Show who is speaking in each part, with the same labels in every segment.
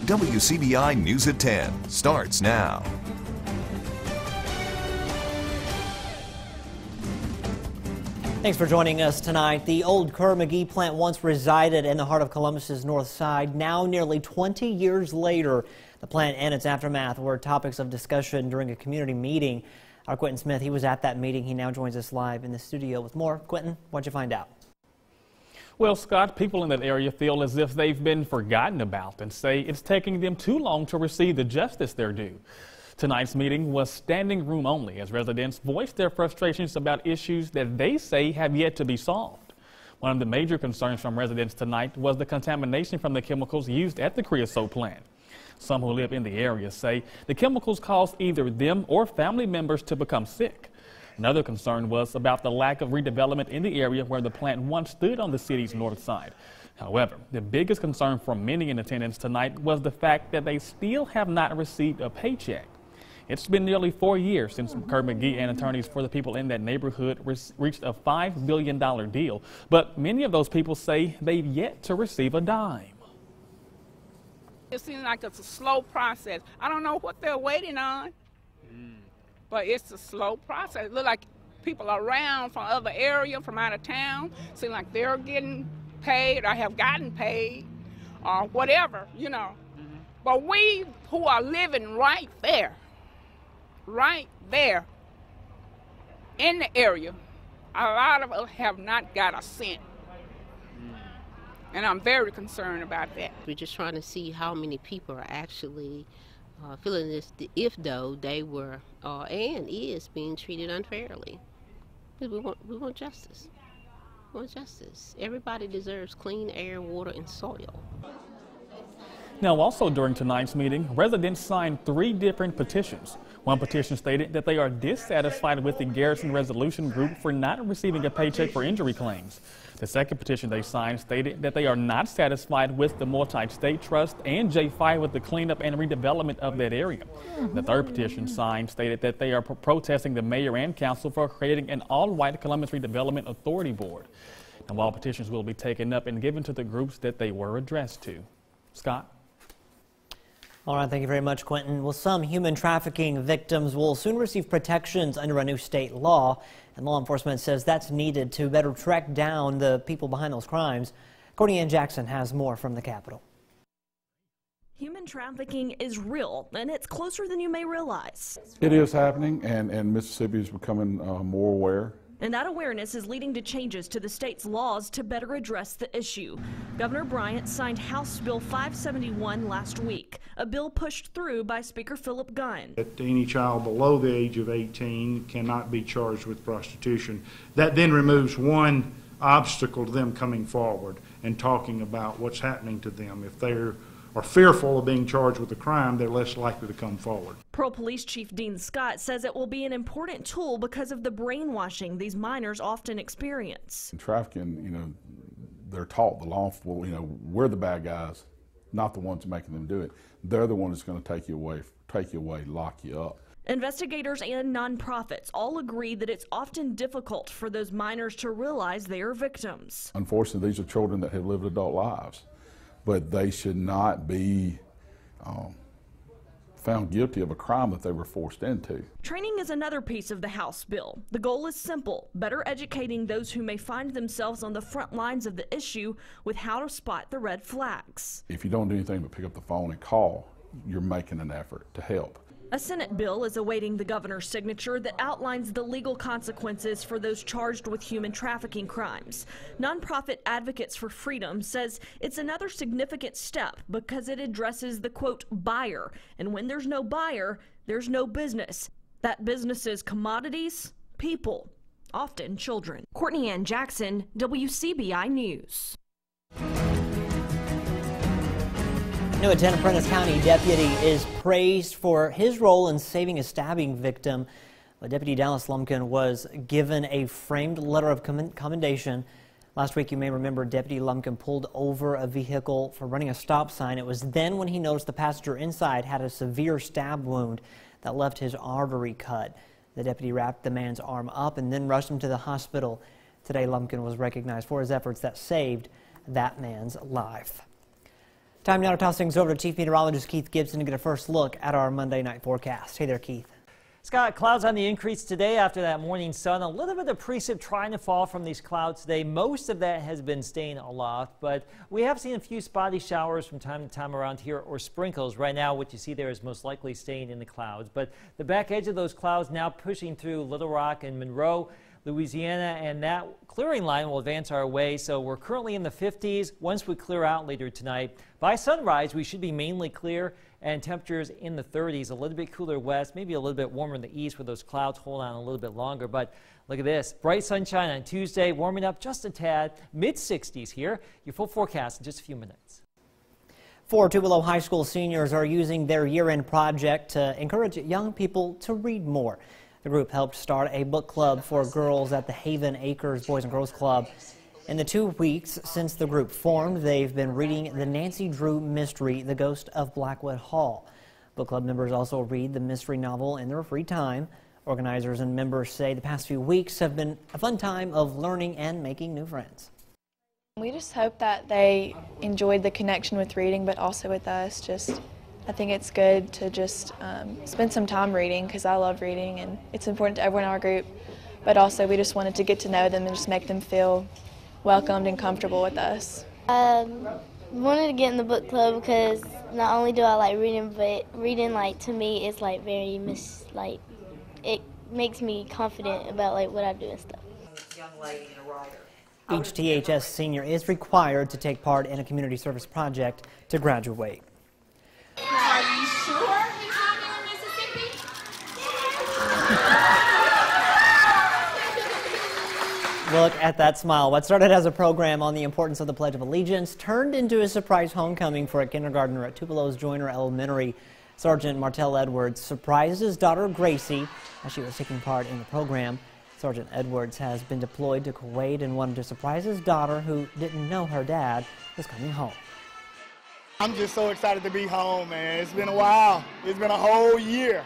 Speaker 1: WCBI News at 10 starts now.
Speaker 2: Thanks for joining us tonight. The old Kerr-McGee plant once resided in the heart of Columbus's north side. Now, nearly 20 years later, the plant and its aftermath were topics of discussion during a community meeting. Our Quentin Smith, he was at that meeting. He now joins us live in the studio with more. Quentin, what'd you find out?
Speaker 3: Well, Scott, people in that area feel as if they've been forgotten about and say it's taking them too long to receive the justice they're due. Tonight's meeting was standing room only as residents voiced their frustrations about issues that they say have yet to be solved. One of the major concerns from residents tonight was the contamination from the chemicals used at the creosote plant. Some who live in the area say the chemicals cause either them or family members to become sick. Another concern was about the lack of redevelopment in the area where the plant once stood on the city's north side. However, the biggest concern for many in attendance tonight was the fact that they still have not received a paycheck. It's been nearly 4 years since Kerr-McGee and attorneys for the people in that neighborhood reached a $5 billion deal, but many of those people say they've yet to receive a dime.
Speaker 4: It seems like it's a slow process. I don't know what they're waiting on, but it's a slow process. It looks like people around from other areas, from out of town, seem like they're getting paid or have gotten paid or whatever, you know. But we who are living right there in the area, a lot of us have not got a cent. And I'm very concerned about that.
Speaker 5: We're just trying to see how many people are actually feeling this, if though they were and is being treated unfairly. We want justice. We want justice. Everybody deserves clean air, water, and soil.
Speaker 3: Now, also during tonight's meeting, residents signed 3 different petitions. One petition stated that they are dissatisfied with the Garrison Resolution Group for not receiving a paycheck for injury claims. The second petition they signed stated that they are not satisfied with the Multi-State Trust and J5 with the cleanup and redevelopment of that area. The third petition signed stated that they are protesting the mayor and council for creating an all-white Columbus Redevelopment Authority Board. And all petitions will be taken up and given to the groups that they were addressed to. Scott?
Speaker 2: All right, thank you very much, Quentin. Well, some human trafficking victims will soon receive protections under a new state law, and law enforcement says that's needed to better track down the people behind those crimes. Courtney Jackson has more from the Capitol.
Speaker 6: Human trafficking is real, and it's closer than you may realize.
Speaker 7: It is happening, and Mississippi is becoming more aware.
Speaker 6: And that awareness is leading to changes to the state's laws to better address the issue. Governor Bryant signed House Bill 571 last week, a bill pushed through by Speaker Philip Gunn.
Speaker 8: That any child below the age of 18 cannot be charged with prostitution. That then removes one obstacle to them coming forward and talking about what's happening to them. If they're fearful of being charged with a crime, they're less likely to come forward.
Speaker 6: Pearl Police Chief Dean Scott says it will be an important tool because of the brainwashing these minors often experience.
Speaker 7: In trafficking, they're taught the law, we're the bad guys, not the ones making them do it. They're the ones that's going to take you away, lock you up.
Speaker 6: Investigators and nonprofits all agree that it's often difficult for those minors to realize they are victims.
Speaker 7: Unfortunately, these are children that have lived adult lives, but they should not be found guilty of a crime that they were forced into.
Speaker 6: Training is another piece of the House bill. The goal is simple: better educating those who may find themselves on the front lines of the issue with how to spot the red flags.
Speaker 7: If you don't do anything but pick up the phone and call, you're making an effort to help.
Speaker 6: A Senate bill is awaiting the governor's signature that outlines the legal consequences for those charged with human trafficking crimes. Nonprofit Advocates for Freedom says it's another significant step because it addresses the, quote, buyer. And when there's no buyer, there's no business. That business is commodities, people, often children. Courtney Ann Jackson, WCBI News.
Speaker 2: New Lieutenant Prentiss County deputy is praised for his role in saving a stabbing victim. Deputy Dallas Lumpkin was given a framed letter of commendation. Last week, you may remember, Deputy Lumpkin pulled over a vehicle for running a stop sign. It was then when he noticed the passenger inside had a severe stab wound that left his artery cut. The deputy wrapped the man's arm up and then rushed him to the hospital. Today, Lumpkin was recognized for his efforts that saved that man's life. Time now to toss things over to Chief Meteorologist Keith Gibson to get a first look at our Monday night forecast. Hey there, Keith.
Speaker 9: Scott, clouds on the increase today after that morning sun. A little bit of precip trying to fall from these clouds today. Most of that has been staying aloft, but we have seen a few spotty showers from time to time around here, or sprinkles. Right now, what you see there is most likely staying in the clouds, but the back edge of those clouds now pushing through Little Rock and Monroe, Louisiana, and that clearing line will advance our way. So we're currently in the 50s. Once we clear out later tonight, by sunrise, we should be mainly clear and temperatures in the 30s, a little bit cooler west, maybe a little bit warmer in the east where those clouds hold on a little bit longer. But look at this, bright sunshine on Tuesday, warming up just a tad, mid-60s here. Your full forecast in just a few minutes.
Speaker 2: 4 Tupelo High School seniors are using their year-end project to encourage young people to read more. The group helped start a book club for girls at the Haven Acres Boys and Girls Club. In the 2 weeks since the group formed, they've been reading the Nancy Drew mystery, The Ghost of Blackwood Hall. Book club members also read the mystery novel in their free time. Organizers and members say the past few weeks have been a fun time of learning and making new friends.
Speaker 10: We just hope that they enjoyed the connection with reading, but also with us. I think it's good to just spend some time reading, because I love reading and it's important to everyone in our group. But also we just wanted to get to know them and just make them feel welcomed and comfortable with us.
Speaker 11: Wanted to get in the book club because not only do I like reading, but reading to me is very it makes me confident about what I do and stuff.
Speaker 2: Each THS senior is required to take part in a community service project to graduate.
Speaker 12: Are you sure you're talking in Mississippi?
Speaker 2: Look at that smile. What started as a program on the importance of the Pledge of Allegiance turned into a surprise homecoming for a kindergartner at Tupelo's Joyner Elementary. Sergeant Martell Edwards surprised his daughter Gracie as she was taking part in the program. Sergeant Edwards has been deployed to Kuwait and wanted to surprise his daughter, who didn't know her dad was coming home.
Speaker 13: I'm just so excited to be home, man. It's been a while. It's been a whole year.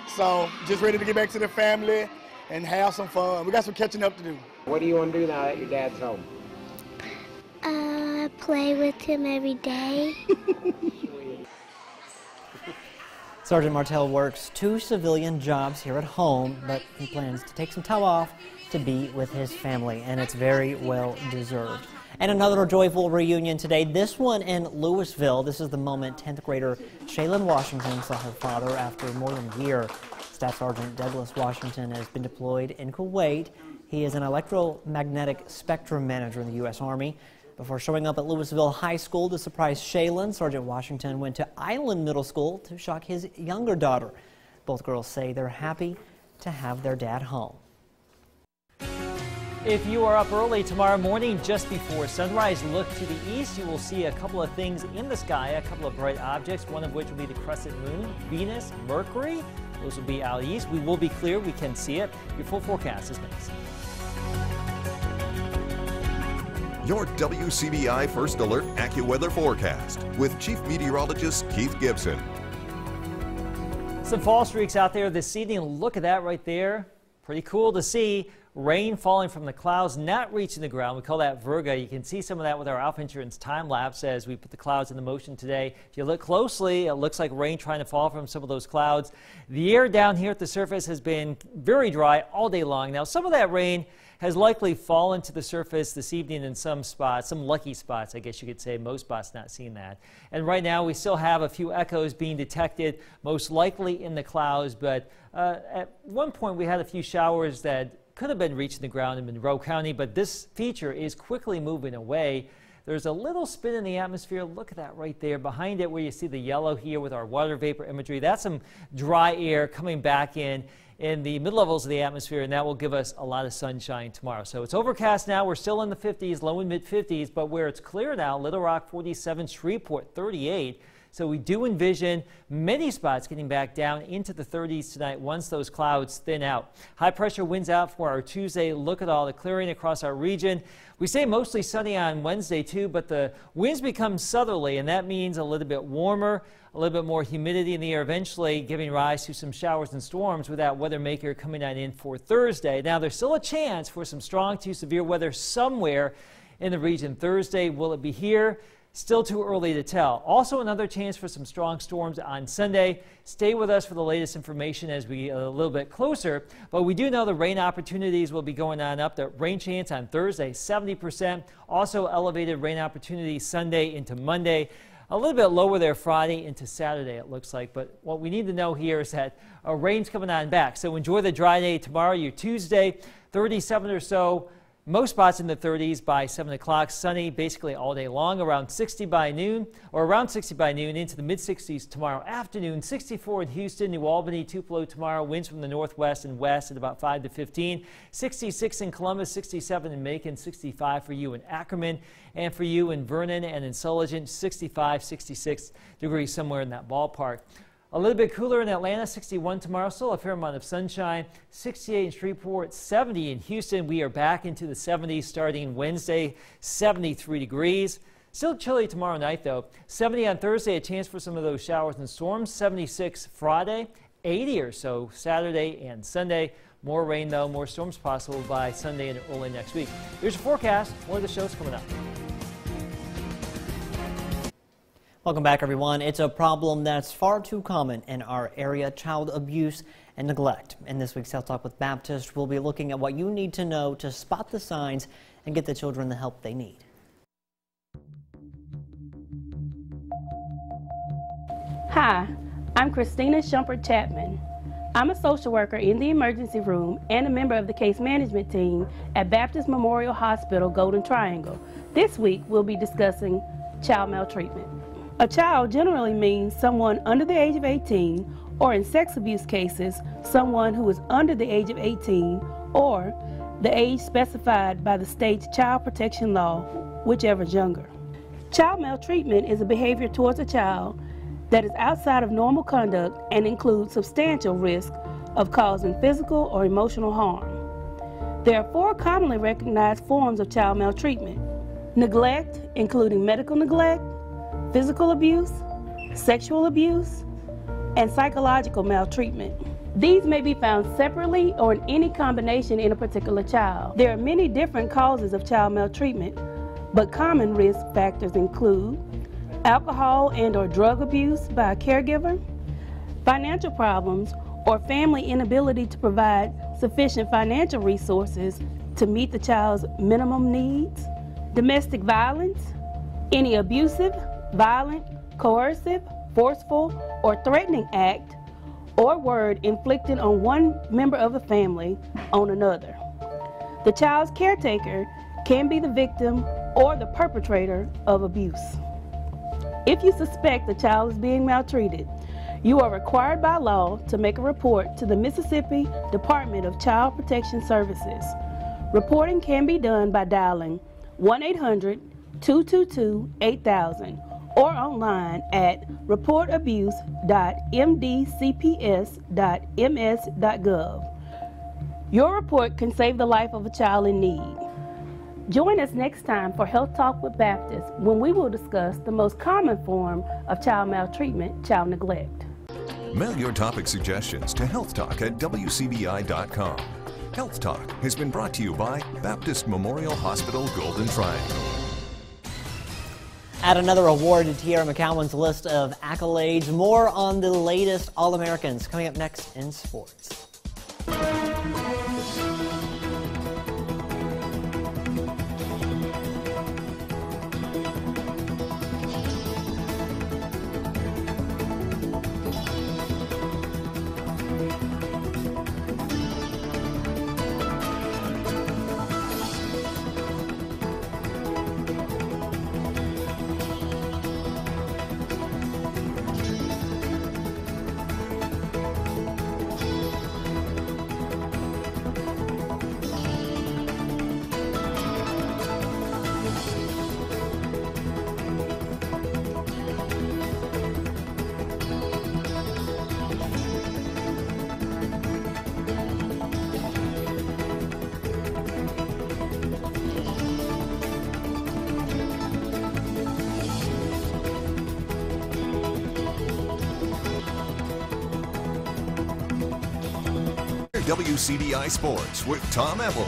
Speaker 13: So just ready to get back to the family and have some fun. We got some catching up to do.
Speaker 14: What do you want to do now that your dad's home?
Speaker 11: Play with him every day.
Speaker 2: Sergeant Martell works 2 civilian jobs here at home, but he plans to take some time off to be with his family, and it's very well deserved. And another joyful reunion today, this one in Louisville. This is the moment 10th grader Shaylin Washington saw her father after more than a year. Staff Sergeant Douglas Washington has been deployed in Kuwait. He is an electromagnetic spectrum manager in the U.S. Army. Before showing up at Louisville High School to surprise Shaylin, Sergeant Washington went to Island Middle School to shock his younger daughter. Both girls say they're happy to have their dad home.
Speaker 9: If you are up early tomorrow morning, just before sunrise, look to the east. You will see a couple of things in the sky, a couple of bright objects, one of which will be the crescent moon, Venus, Mercury. Those will be out east. We will be clear. We can see it. Your full forecast is next.
Speaker 1: Your WCBI First Alert AccuWeather forecast with Chief Meteorologist Keith Gibson.
Speaker 9: Some fall streaks out there this evening. Look at that right there. Pretty cool to see. Rain falling from the clouds, not reaching the ground. We call that virga. You can see some of that with our Alpha Insurance time lapse as we put the clouds into motion today. If you look closely, it looks like rain trying to fall from some of those clouds. The air down here at the surface has been very dry all day long. Now, some of that rain has likely fallen to the surface this evening in some spots, some lucky spots, I guess you could say. Most spots not seeing that. And right now we still have a few echoes being detected, most likely in the clouds, but at one point we had a few showers that could have been reaching the ground in Monroe County, but this feature is quickly moving away. There's a little spin in the atmosphere. Look at that right there. Behind it where you see the yellow here with our water vapor imagery, that's some dry air coming back in the mid-levels of the atmosphere, and that will give us a lot of sunshine tomorrow. So it's overcast now. We're still in the 50s, low and mid-50s, but where it's clear now, Little Rock 47, Shreveport 38. So we do envision many spots getting back down into the 30s tonight once those clouds thin out. High pressure winds out for our Tuesday. Look at all the clearing across our region. We say mostly sunny on Wednesday too, but the winds become southerly, and that means a little bit warmer, a little bit more humidity in the air, eventually giving rise to some showers and storms with that weather maker coming on in for Thursday. Now there's still a chance for some strong to severe weather somewhere in the region Thursday. Will it be here? Still too early to tell. Also another chance for some strong storms on Sunday. Stay with us for the latest information as we get a little bit closer. But we do know the rain opportunities will be going on up. The rain chance on Thursday, 70%. Also elevated rain opportunities Sunday into Monday. A little bit lower there Friday into Saturday, it looks like. But what we need to know here is that rain's coming on back. So enjoy the dry day tomorrow, your Tuesday, 37 or so. Most spots in the 30s by 7 o'clock. Sunny basically all day long, around 60 by noon, or around 60 by noon, into the mid-60s tomorrow afternoon. 64 in Houston, New Albany, Tupelo tomorrow. Winds from the northwest and west at about 5 to 15. 66 in Columbus, 67 in Macon, 65 for you in Ackerman, and for you in Vernon and in Sullivan, 65, 66 degrees, somewhere in that ballpark. A little bit cooler in Atlanta, 61 tomorrow, still a fair amount of sunshine. 68 in Shreveport, 70 in Houston. We are back into the 70s starting Wednesday, 73 degrees. Still chilly tomorrow night though. 70 on Thursday, a chance for some of those showers and storms. 76 Friday, 80 or so Saturday and Sunday. More rain though, more storms possible by Sunday and early next week. Here's your forecast. More of the show's coming up.
Speaker 2: Welcome back, everyone. It's a problem that's far too common in our area, child abuse and neglect. In this week's Health Talk with Baptist, we'll be looking at what you need to know to spot the signs and get the children the help they need.
Speaker 15: Hi, I'm Christina Shumpert Chapman. I'm a social worker in the emergency room and a member of the case management team at Baptist Memorial Hospital Golden Triangle. This week, we'll be discussing child maltreatment. A child generally means someone under the age of 18, or in sex abuse cases, someone who is under the age of 18, or the age specified by the state's child protection law, whichever is younger. Child maltreatment is a behavior towards a child that is outside of normal conduct and includes substantial risk of causing physical or emotional harm. There are 4 commonly recognized forms of child maltreatment: neglect, including medical neglect, physical abuse, sexual abuse, and psychological maltreatment. These may be found separately or in any combination in a particular child. There are many different causes of child maltreatment, but common risk factors include alcohol and/or drug abuse by a caregiver, financial problems or family inability to provide sufficient financial resources to meet the child's minimum needs, domestic violence, any abusive, violent, coercive, forceful, or threatening act or word inflicted on one member of the family on another. The child's caretaker can be the victim or the perpetrator of abuse. If you suspect the child is being maltreated, you are required by law to make a report to the Mississippi Department of Child Protection Services. Reporting can be done by dialing 1-800-222-8000 or online at reportabuse.mdcps.ms.gov. Your report can save the life of a child in need. Join us next time for Health Talk with Baptist, when we will discuss the most common form of child maltreatment, child neglect.
Speaker 1: Mail your topic suggestions to healthtalk@wcbi.com. Health Talk has been brought to you by Baptist Memorial Hospital Golden Triangle.
Speaker 2: Add another award to Tierra McCowan's list of accolades. More on the latest All-Americans coming up next in sports.
Speaker 1: WCBI Sports with Tom Ebel.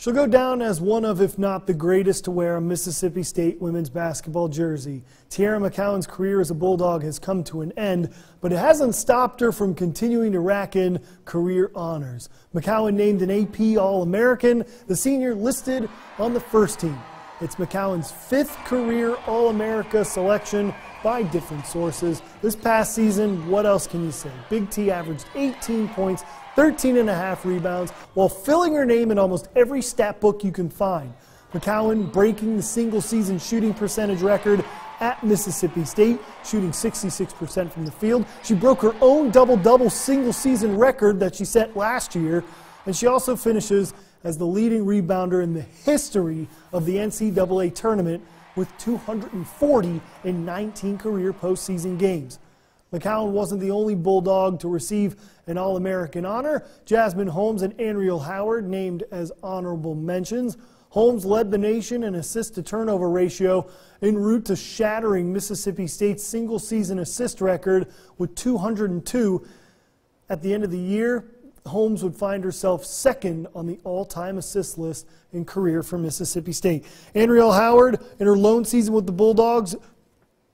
Speaker 16: She'll go down as one of, if not the greatest to wear a Mississippi State women's basketball jersey. Tiara McCowan's career as a Bulldog has come to an end, but it hasn't stopped her from continuing to rack in career honors. McCowan named an AP All-American, the senior listed on the first team. It's McCowan's 5th career All-America selection by different sources. This past season, what else can you say? Big T averaged 18 points, 13.5 rebounds, while filling her name in almost every stat book you can find. McCowan breaking the single-season shooting percentage record at Mississippi State, shooting 66% from the field. She broke her own double-double single-season record that she set last year, and she also finishes as the leading rebounder in the history of the NCAA tournament with 240 in 19 career postseason games. McCowan wasn't the only Bulldog to receive an All-American honor. Jasmine Holmes and Anriel Howard named as honorable mentions. Holmes led the nation in assist-to-turnover ratio en route to shattering Mississippi State's single-season assist record with 202. At the end of the year, Holmes would find herself second on the all-time assist list in career for Mississippi State. Anriel Howard, in her lone season with the Bulldogs,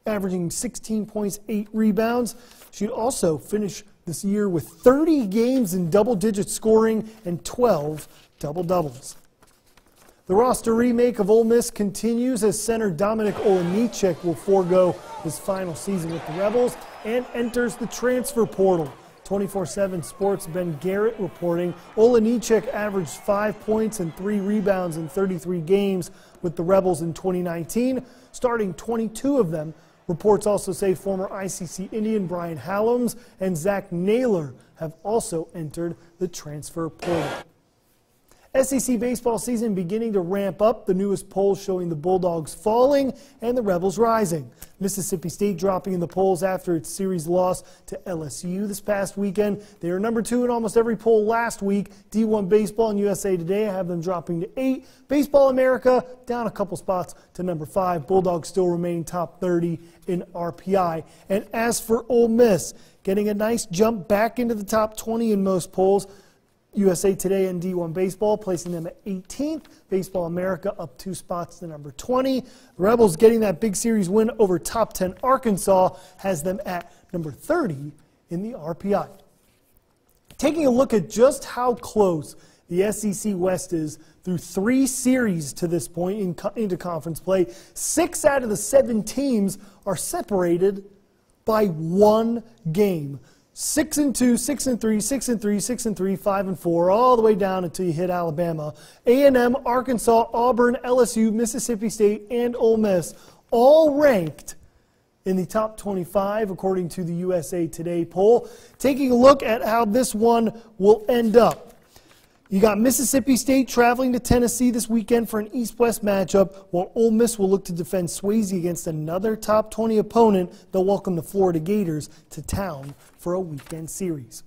Speaker 16: averaging 16 points, 8 rebounds. She'd also finish this year with 30 games in double-digit scoring and 12 double-doubles. The roster remake of Ole Miss continues as center Dominic Olejniczak will forego his final season with the Rebels and enters the transfer portal. 24/7 Sports' Ben Garrett reporting Olejniczak averaged 5 points and 3 rebounds in 33 games with the Rebels in 2019, starting 22 of them. Reports also say former ICC Indian Brian Halloms and Zach Naylor have also entered the transfer portal. SEC baseball season beginning to ramp up, the newest polls showing the Bulldogs falling and the Rebels rising. Mississippi State dropping in the polls after its series loss to LSU this past weekend. They are number 2 in almost every poll last week. D1 Baseball and USA Today have them dropping to 8. Baseball America down a couple spots to number 5. Bulldogs still remain top 30 in RPI. And as for Ole Miss, getting a nice jump back into the top 20 in most polls. USA Today and D1 Baseball placing them at 18th. Baseball America up 2 spots to number 20. The Rebels getting that big series win over top 10 Arkansas has them at number 30 in the RPI. Taking a look at just how close the SEC West is through 3 series to this point into conference play, 6 out of the 7 teams are separated by 1 game. 6-2, 6-3, 6-3, 6-3, 5-4, all the way down until you hit Alabama. A&M, Arkansas, Auburn, LSU, Mississippi State, and Ole Miss all ranked in the top 25 according to the USA Today poll. Taking a look at how this one will end up. You got Mississippi State traveling to Tennessee this weekend for an East-West matchup, while Ole Miss will look to defend Swayze against another top 20 opponent. They'll welcome the Florida Gators to town for a weekend series.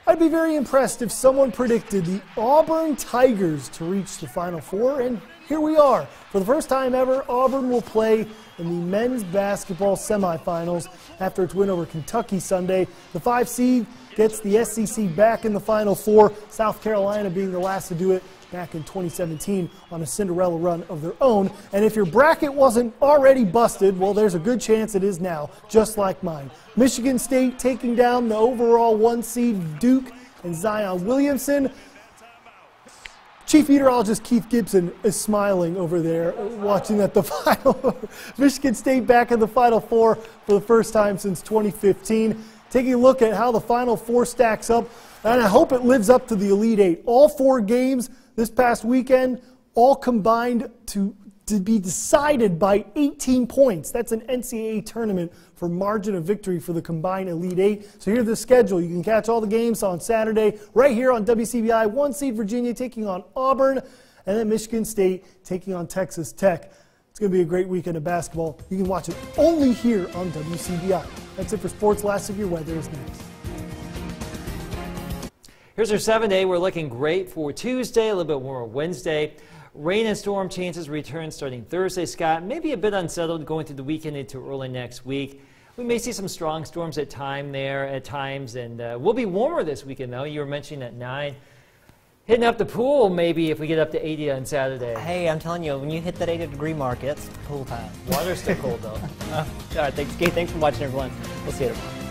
Speaker 16: I'd be very impressed if someone predicted the Auburn Tigers to reach the Final Four, and here we are. For the first time ever, Auburn will play in the men's basketball semifinals after its win over Kentucky Sunday. The 5 seed gets the SEC back in the Final Four, South Carolina being the last to do it back in 2017 on a Cinderella run of their own. And if your bracket wasn't already busted, well, there's a good chance it is now, just like mine. Michigan State taking down the overall 1 seed Duke and Zion Williamson. Chief Meteorologist Keith Gibson is smiling over there watching at the final. Michigan State back in the Final Four for the first time since 2015. Taking a look at how the Final Four stacks up, and I hope it lives up to the Elite 8. All 4 games this past weekend, all combined to be decided by 18 points. That's an NCAA tournament for margin of victory for the combined Elite 8. So here's the schedule. You can catch all the games on Saturday right here on WCBI. 1 seed Virginia taking on Auburn, and then Michigan State taking on Texas Tech. It's going to be a great weekend of basketball. You can watch it only here on WCBI. That's it for sports. Last of your weather is next.
Speaker 9: Here's our 7-day. We're looking great for Tuesday, a little bit warmer Wednesday. Rain and storm chances return starting Thursday, Scott. Maybe a bit unsettled going through the weekend into early next week. We may see some strong storms at times, and we'll be warmer this weekend, though. You were mentioning at 9. Hitting up the pool maybe if we get up to 80 on Saturday.
Speaker 2: Hey, I'm telling you, when you hit that 80-degree mark, it's pool time.
Speaker 9: Water's still cold though.
Speaker 2: All right, thanks, Kate. Thanks for watching, everyone. We'll see you tomorrow.